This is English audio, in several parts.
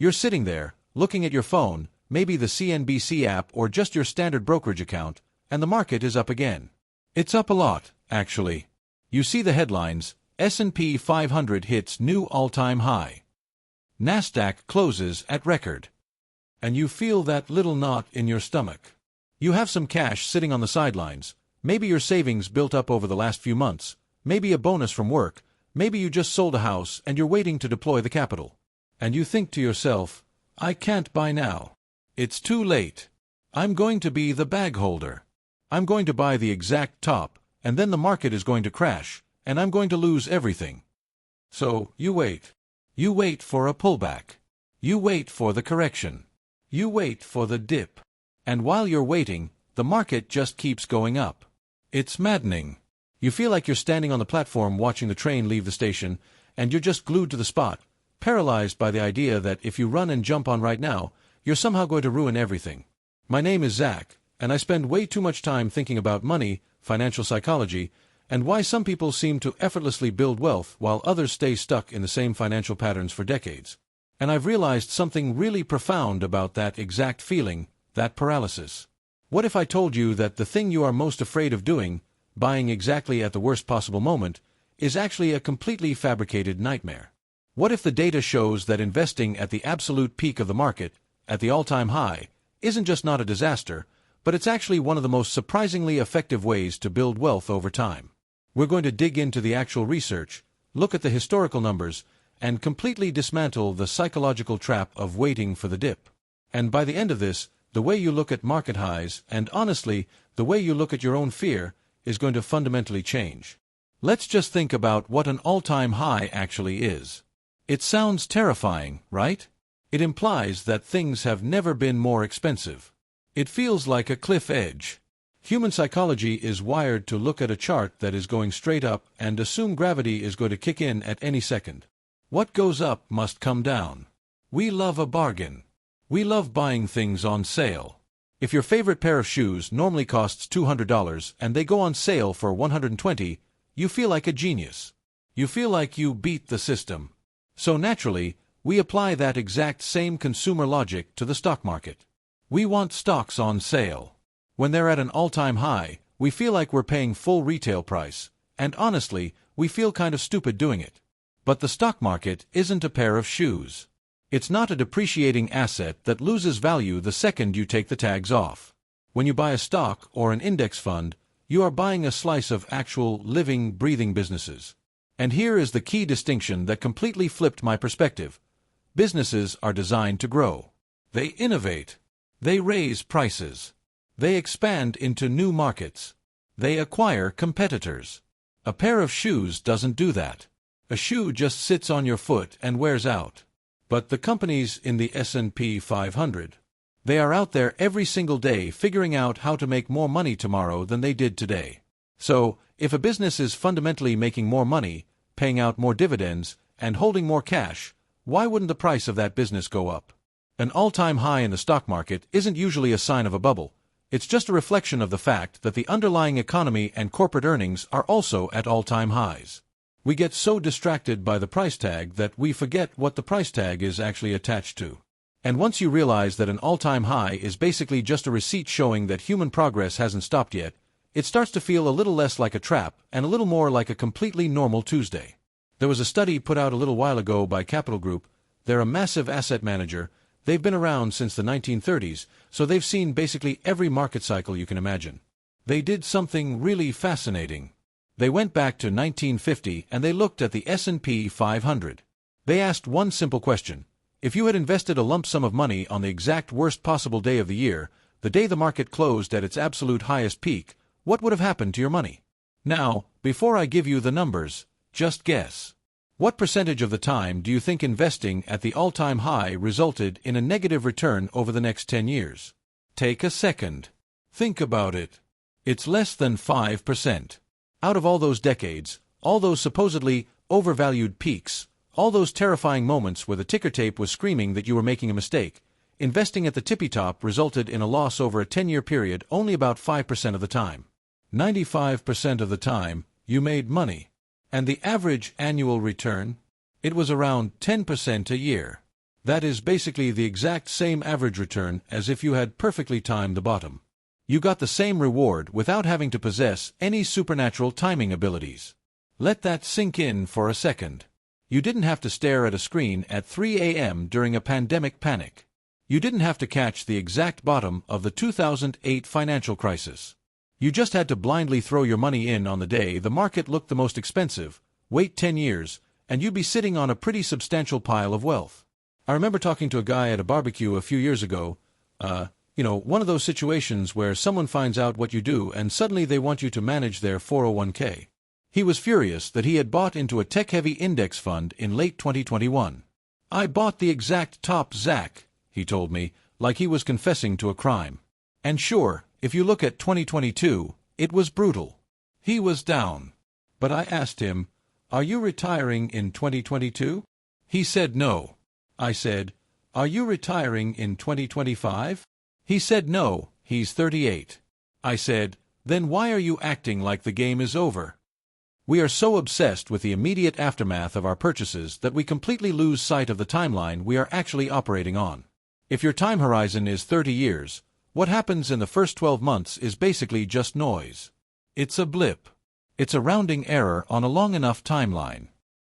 You're sitting there, looking at your phone, maybe the CNBC app or just your standard brokerage account, and the market is up again. It's up a lot, actually. You see the headlines: S&P 500 hits new all-time high. Nasdaq closes at record. And you feel that little knot in your stomach. You have some cash sitting on the sidelines, maybe your savings built up over the last few months, maybe a bonus from work, maybe you just sold a house and you're waiting to deploy the capital. And you think to yourself, I can't buy now. It's too late. I'm going to be the bag holder. I'm going to buy the exact top, and then the market is going to crash, and I'm going to lose everything. So, you wait. You wait for a pullback. You wait for the correction. You wait for the dip. And while you're waiting, the market just keeps going up. It's maddening. You feel like you're standing on the platform watching the train leave the station, and you're just glued to the spot, paralyzed by the idea that if you run and jump on right now, you're somehow going to ruin everything. My name is Zach, and I spend way too much time thinking about money, financial psychology, and why some people seem to effortlessly build wealth while others stay stuck in the same financial patterns for decades. And I've realized something really profound about that exact feeling, that paralysis. What if I told you that the thing you are most afraid of doing, buying exactly at the worst possible moment, is actually a completely fabricated nightmare? What if the data shows that investing at the absolute peak of the market, at the all-time high, isn't just not a disaster, but it's actually one of the most surprisingly effective ways to build wealth over time? We're going to dig into the actual research, look at the historical numbers, and completely dismantle the psychological trap of waiting for the dip. And by the end of this, the way you look at market highs, and honestly, the way you look at your own fear, is going to fundamentally change. Let's just think about what an all-time high actually is. It sounds terrifying, right? It implies that things have never been more expensive. It feels like a cliff edge. Human psychology is wired to look at a chart that is going straight up and assume gravity is going to kick in at any second. What goes up must come down. We love a bargain. We love buying things on sale. If your favorite pair of shoes normally costs $200 and they go on sale for $120, you feel like a genius. You feel like you beat the system. So naturally, we apply that exact same consumer logic to the stock market. We want stocks on sale. When they're at an all-time high, we feel like we're paying full retail price, and honestly, we feel kind of stupid doing it. But the stock market isn't a pair of shoes. It's not a depreciating asset that loses value the second you take the tags off. When you buy a stock or an index fund, you are buying a slice of actual, living, breathing businesses. And here is the key distinction that completely flipped my perspective. Businesses are designed to grow. They innovate. They raise prices. They expand into new markets. They acquire competitors. A pair of shoes doesn't do that. A shoe just sits on your foot and wears out. But the companies in the S&P 500, they are out there every single day figuring out how to make more money tomorrow than they did today. So, if a business is fundamentally making more money, paying out more dividends, and holding more cash, why wouldn't the price of that business go up? An all-time high in the stock market isn't usually a sign of a bubble. It's just a reflection of the fact that the underlying economy and corporate earnings are also at all-time highs. We get so distracted by the price tag that we forget what the price tag is actually attached to. And once you realize that an all-time high is basically just a receipt showing that human progress hasn't stopped yet, it starts to feel a little less like a trap and a little more like a completely normal Tuesday. There was a study put out a little while ago by Capital Group. They're a massive asset manager. They've been around since the 1930s, so they've seen basically every market cycle you can imagine. They did something really fascinating. They went back to 1950 and they looked at the S&P 500. They asked one simple question. If you had invested a lump sum of money on the exact worst possible day of the year, the day the market closed at its absolute highest peak, what would have happened to your money? Now, before I give you the numbers, just guess. What percentage of the time do you think investing at the all-time high resulted in a negative return over the next 10 years? Take a second. Think about it. It's less than 5%. Out of all those decades, all those supposedly overvalued peaks, all those terrifying moments where the ticker tape was screaming that you were making a mistake, investing at the tippy top resulted in a loss over a 10-year period only about 5% of the time. 95% of the time, you made money. And the average annual return? It was around 10% a year. That is basically the exact same average return as if you had perfectly timed the bottom. You got the same reward without having to possess any supernatural timing abilities. Let that sink in for a second. You didn't have to stare at a screen at 3 a.m. during a pandemic panic. You didn't have to catch the exact bottom of the 2008 financial crisis. You just had to blindly throw your money in on the day the market looked the most expensive, wait 10 years, and you'd be sitting on a pretty substantial pile of wealth. I remember talking to a guy at a barbecue a few years ago. One of those situations where someone finds out what you do and suddenly they want you to manage their 401k. He was furious that he had bought into a tech-heavy index fund in late 2021. I bought the exact top, Zach, he told me, like he was confessing to a crime. And sure, if you look at 2022, it was brutal. He was down. But I asked him, "Are you retiring in 2022? He said no. I said, "Are you retiring in 2025? He said no, he's 38. I said, "Then why are you acting like the game is over?" We are so obsessed with the immediate aftermath of our purchases that we completely lose sight of the timeline we are actually operating on. If your time horizon is 30 years, what happens in the first 12 months is basically just noise. It's a blip. It's a rounding error on a long enough timeline.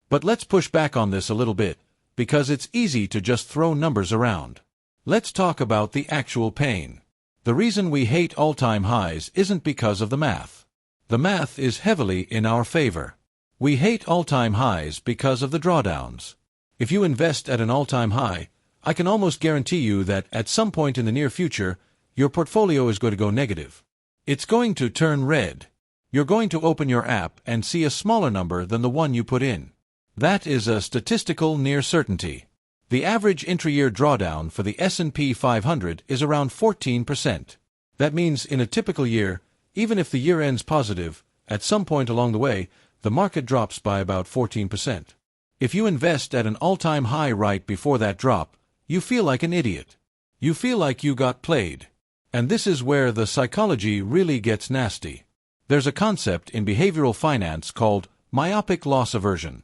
But let's push back on this a little bit, because it's easy to just throw numbers around. Let's talk about the actual pain. The reason we hate all-time highs isn't because of the math. The math is heavily in our favor. We hate all-time highs because of the drawdowns. If you invest at an all-time high, I can almost guarantee you that at some point in the near future, your portfolio is going to go negative. It's going to turn red. You're going to open your app and see a smaller number than the one you put in. That is a statistical near certainty. The average intra-year drawdown for the S&P 500 is around 14%. That means in a typical year, even if the year ends positive, at some point along the way, the market drops by about 14%. If you invest at an all-time high right before that drop, you feel like an idiot. You feel like you got played. And this is where the psychology really gets nasty. There's a concept in behavioral finance called myopic loss aversion.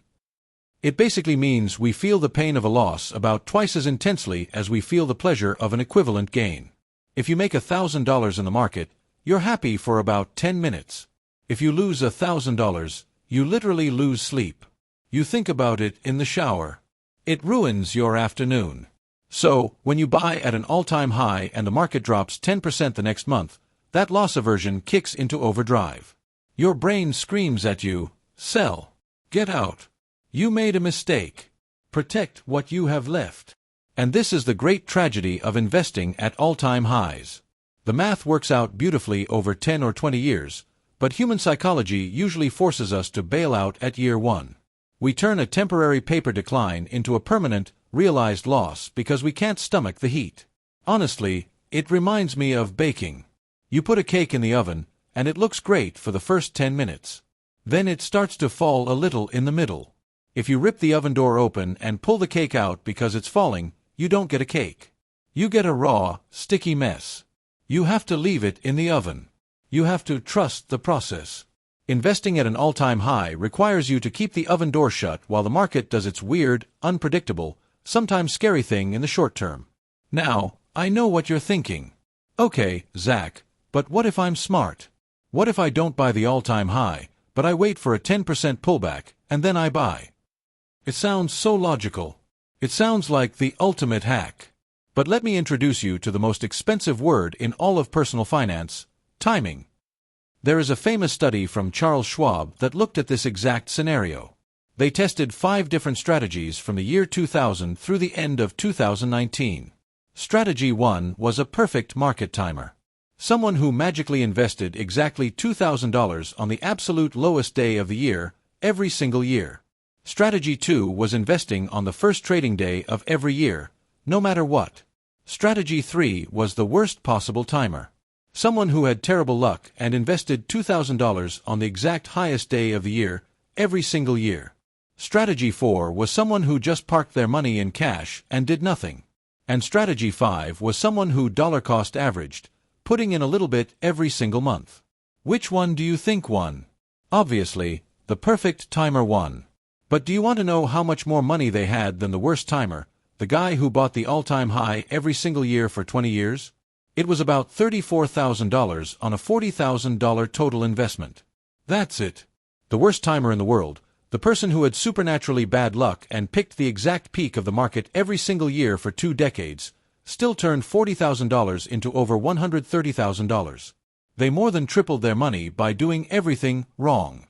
It basically means we feel the pain of a loss about twice as intensely as we feel the pleasure of an equivalent gain. If you make $1,000 in the market, you're happy for about 10 minutes. If you lose $1,000, you literally lose sleep. You think about it in the shower. It ruins your afternoon. So, when you buy at an all-time high and the market drops 10% the next month, that loss aversion kicks into overdrive. Your brain screams at you, "Sell. Get out. You made a mistake. Protect what you have left." And this is the great tragedy of investing at all-time highs. The math works out beautifully over 10 or 20 years, but human psychology usually forces us to bail out at year one. We turn a temporary paper decline into a permanent, realized loss because we can't stomach the heat. Honestly, it reminds me of baking. You put a cake in the oven, and it looks great for the first 10 minutes. Then it starts to fall a little in the middle. If you rip the oven door open and pull the cake out because it's falling, you don't get a cake. You get a raw, sticky mess. You have to leave it in the oven. You have to trust the process. Investing at an all-time high requires you to keep the oven door shut while the market does its weird, unpredictable, sometimes scary thing in the short term. Now, I know what you're thinking. Okay, Zach, but what if I'm smart? What if I don't buy the all-time high, but I wait for a 10% pullback, and then I buy? It sounds so logical. It sounds like the ultimate hack. But let me introduce you to the most expensive word in all of personal finance: timing. There is a famous study from Charles Schwab that looked at this exact scenario. They tested 5 different strategies from the year 2000 through the end of 2019. Strategy 1 was a perfect market timer. Someone who magically invested exactly $2,000 on the absolute lowest day of the year, every single year. Strategy 2 was investing on the first trading day of every year, no matter what. Strategy 3 was the worst possible timer. Someone who had terrible luck and invested $2,000 on the exact highest day of the year, every single year. Strategy 4 was someone who just parked their money in cash and did nothing. And Strategy 5 was someone who dollar-cost averaged, putting in a little bit every single month. Which one do you think won? Obviously, the perfect timer won. But do you want to know how much more money they had than the worst timer, The guy who bought the all-time high every single year for 20 years? It was about $34,000 on a $40,000 total investment. That's it. The worst timer in the world, the person who had supernaturally bad luck and picked the exact peak of the market every single year for 2 decades, still turned $40,000 into over $130,000. They more than tripled their money by doing everything wrong.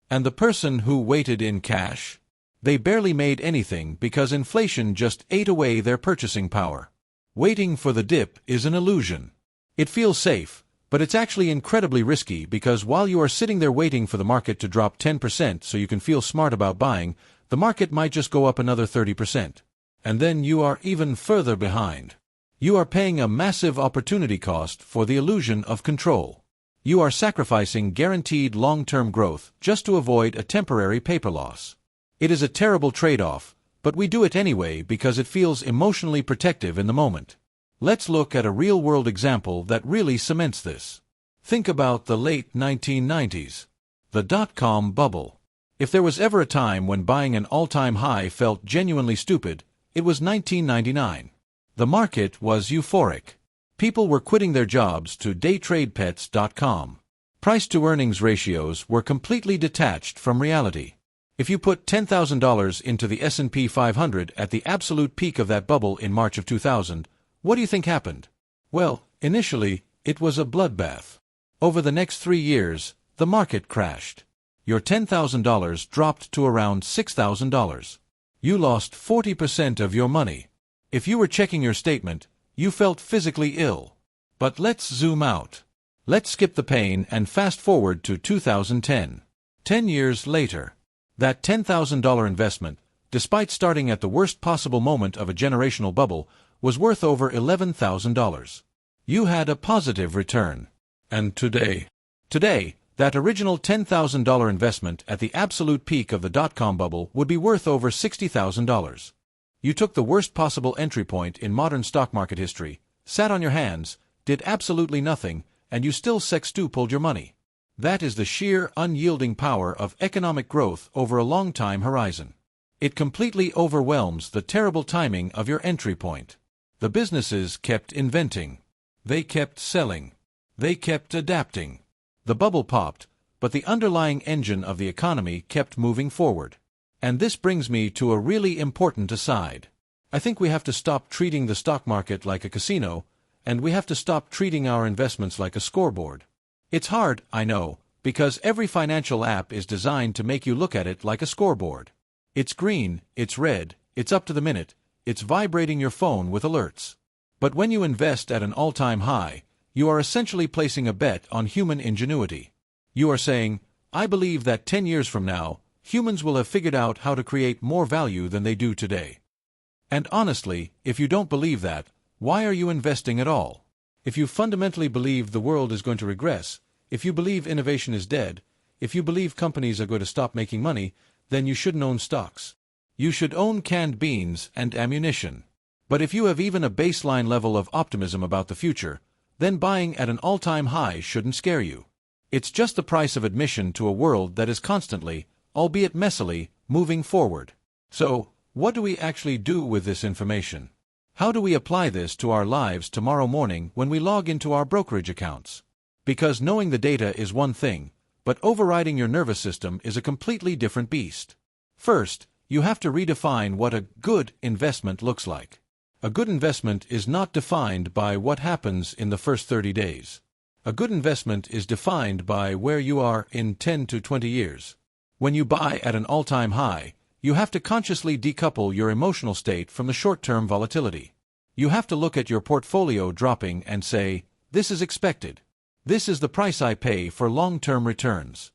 And the person who waited in cash? They barely made anything because inflation just ate away their purchasing power. Waiting for the dip is an illusion. It feels safe, but it's actually incredibly risky because while you are sitting there waiting for the market to drop 10% so you can feel smart about buying, the market might just go up another 30%. And then you are even further behind. You are paying a massive opportunity cost for the illusion of control. You are sacrificing guaranteed long-term growth just to avoid a temporary paper loss. It is a terrible trade-off, but we do it anyway because it feels emotionally protective in the moment. Let's look at a real-world example that really cements this. Think about the late 1990s. The dot-com bubble. If there was ever a time when buying an all-time high felt genuinely stupid, it was 1999. The market was euphoric. People were quitting their jobs to daytradepets.com. Price-to-earnings ratios were completely detached from reality. If you put $10,000 into the S&P 500 at the absolute peak of that bubble in March of 2000, what do you think happened? Well, initially, it was a bloodbath. Over the next 3 years, the market crashed. Your $10,000 dropped to around $6,000. You lost 40% of your money. If you were checking your statement, you felt physically ill. But let's zoom out. Let's skip the pain and fast forward to 2010. 10 years later. That $10,000 investment, despite starting at the worst possible moment of a generational bubble, was worth over $11,000. You had a positive return. And today, that original $10,000 investment at the absolute peak of the dot-com bubble would be worth over $60,000. You took the worst possible entry point in modern stock market history, sat on your hands, did absolutely nothing, and you still sextupled your money. That is the sheer, unyielding power of economic growth over a long time horizon. It completely overwhelms the terrible timing of your entry point. The businesses kept inventing. They kept selling. They kept adapting. The bubble popped, but the underlying engine of the economy kept moving forward. And this brings me to a really important aside. I think we have to stop treating the stock market like a casino, and we have to stop treating our investments like a scoreboard. It's hard, I know, because every financial app is designed to make you look at it like a scoreboard. It's green, it's red, it's up to the minute, it's vibrating your phone with alerts. But when you invest at an all-time high, you are essentially placing a bet on human ingenuity. You are saying, I believe that 10 years from now, humans will have figured out how to create more value than they do today. And honestly, if you don't believe that, why are you investing at all? If you fundamentally believe the world is going to regress, if you believe innovation is dead, if you believe companies are going to stop making money, then you shouldn't own stocks. You should own canned beans and ammunition. But if you have even a baseline level of optimism about the future, then buying at an all-time high shouldn't scare you. It's just the price of admission to a world that is constantly, albeit messily, moving forward. So, what do we actually do with this information? How do we apply this to our lives tomorrow morning when we log into our brokerage accounts? Because knowing the data is one thing, but overriding your nervous system is a completely different beast. First, you have to redefine what a good investment looks like. A good investment is not defined by what happens in the first 30 days. A good investment is defined by where you are in 10 to 20 years. When you buy at an all-time high, you have to consciously decouple your emotional state from the short-term volatility. You have to look at your portfolio dropping and say, this is expected. This is the price I pay for long-term returns.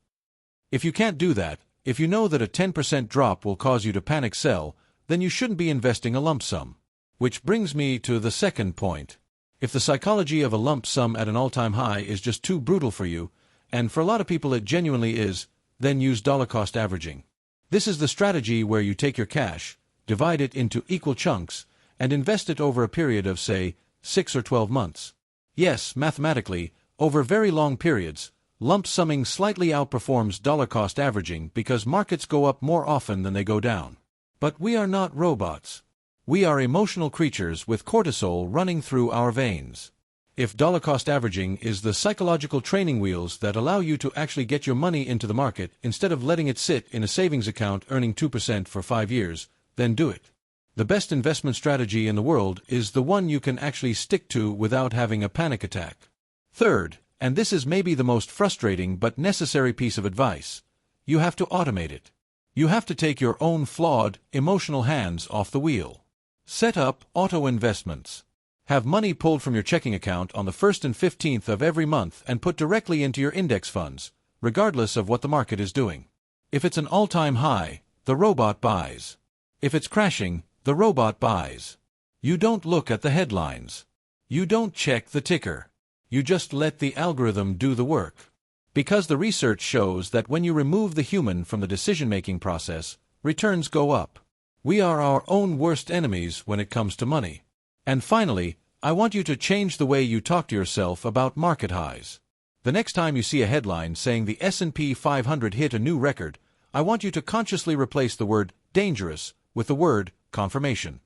If you can't do that, if you know that a 10% drop will cause you to panic sell, then you shouldn't be investing a lump sum. Which brings me to the second point. If the psychology of a lump sum at an all-time high is just too brutal for you, and for a lot of people it genuinely is, then use dollar-cost averaging. This is the strategy where you take your cash, divide it into equal chunks, and invest it over a period of, say, 6 or 12 months. Yes, mathematically, over very long periods, lump summing slightly outperforms dollar-cost averaging because markets go up more often than they go down. But we are not robots. We are emotional creatures with cortisol running through our veins. If dollar-cost averaging is the psychological training wheels that allow you to actually get your money into the market instead of letting it sit in a savings account earning 2% for 5 years, then do it. The best investment strategy in the world is the one you can actually stick to without having a panic attack. Third, and this is maybe the most frustrating but necessary piece of advice, you have to automate it. You have to take your own flawed, emotional hands off the wheel. Set up auto investments. Have money pulled from your checking account on the 1st and 15th of every month and put directly into your index funds, regardless of what the market is doing. If it's an all-time high, the robot buys. If it's crashing, the robot buys. You don't look at the headlines. You don't check the ticker. You just let the algorithm do the work. Because the research shows that when you remove the human from the decision-making process, returns go up. We are our own worst enemies when it comes to money. And finally, I want you to change the way you talk to yourself about market highs. The next time you see a headline saying the S&P 500 hit a new record, I want you to consciously replace the word dangerous with the word confirmation.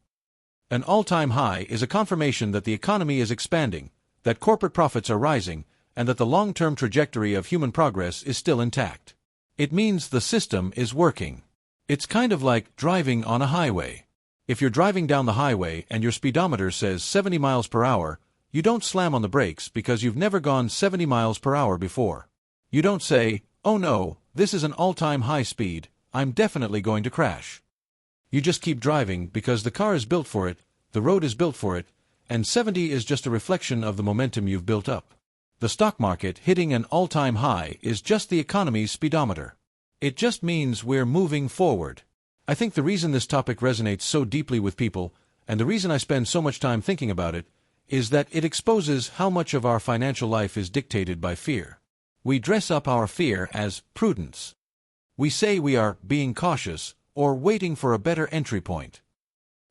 An all-time high is a confirmation that the economy is expanding, that corporate profits are rising, and that the long-term trajectory of human progress is still intact. It means the system is working. It's kind of like driving on a highway. If you're driving down the highway and your speedometer says 70 miles per hour, you don't slam on the brakes because you've never gone 70 miles per hour before. You don't say, "Oh no, this is an all-time high speed, I'm definitely going to crash." You just keep driving because the car is built for it, the road is built for it, and 70 is just a reflection of the momentum you've built up. The stock market hitting an all-time high is just the economy's speedometer. It just means we're moving forward. I think the reason this topic resonates so deeply with people, and the reason I spend so much time thinking about it, is that it exposes how much of our financial life is dictated by fear. We dress up our fear as prudence. We say we are being cautious or waiting for a better entry point.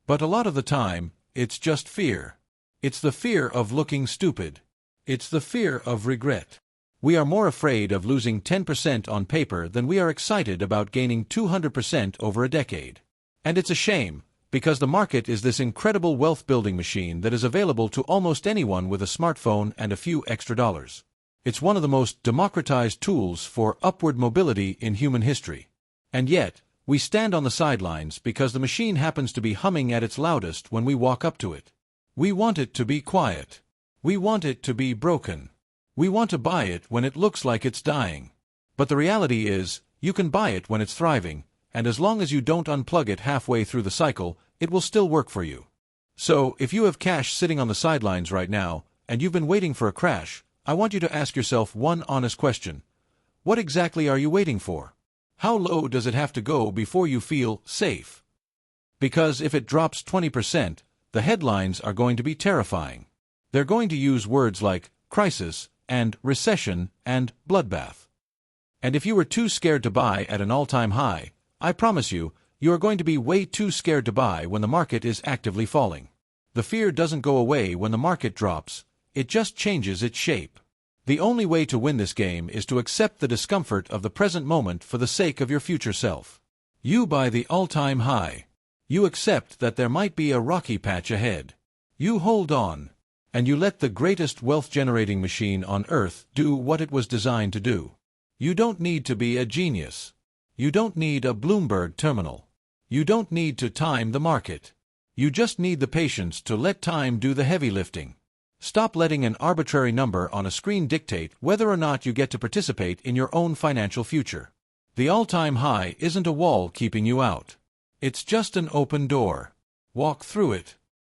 But a lot of the time, it's just fear. It's the fear of looking stupid. It's the fear of regret. We are more afraid of losing 10% on paper than we are excited about gaining 200% over a decade. And it's a shame, because the market is this incredible wealth-building machine that is available to almost anyone with a smartphone and a few extra dollars. It's one of the most democratized tools for upward mobility in human history. And yet, we stand on the sidelines because the machine happens to be humming at its loudest when we walk up to it. We want it to be quiet. We want it to be broken. We want to buy it when it looks like it's dying. But the reality is, you can buy it when it's thriving, and as long as you don't unplug it halfway through the cycle, it will still work for you. So, if you have cash sitting on the sidelines right now, and you've been waiting for a crash, I want you to ask yourself one honest question. What exactly are you waiting for? How low does it have to go before you feel safe? Because if it drops 20%, the headlines are going to be terrifying. They're going to use words like crisis, and recession, and bloodbath. And if you were too scared to buy at an all-time high, I promise you, you are going to be way too scared to buy when the market is actively falling. The fear doesn't go away when the market drops, it just changes its shape. The only way to win this game is to accept the discomfort of the present moment for the sake of your future self. You buy the all-time high. You accept that there might be a rocky patch ahead. You hold on. And you let the greatest wealth-generating machine on earth do what it was designed to do. You don't need to be a genius. You don't need a Bloomberg terminal. You don't need to time the market. You just need the patience to let time do the heavy lifting. Stop letting an arbitrary number on a screen dictate whether or not you get to participate in your own financial future. The all-time high isn't a wall keeping you out. It's just an open door. Walk through it.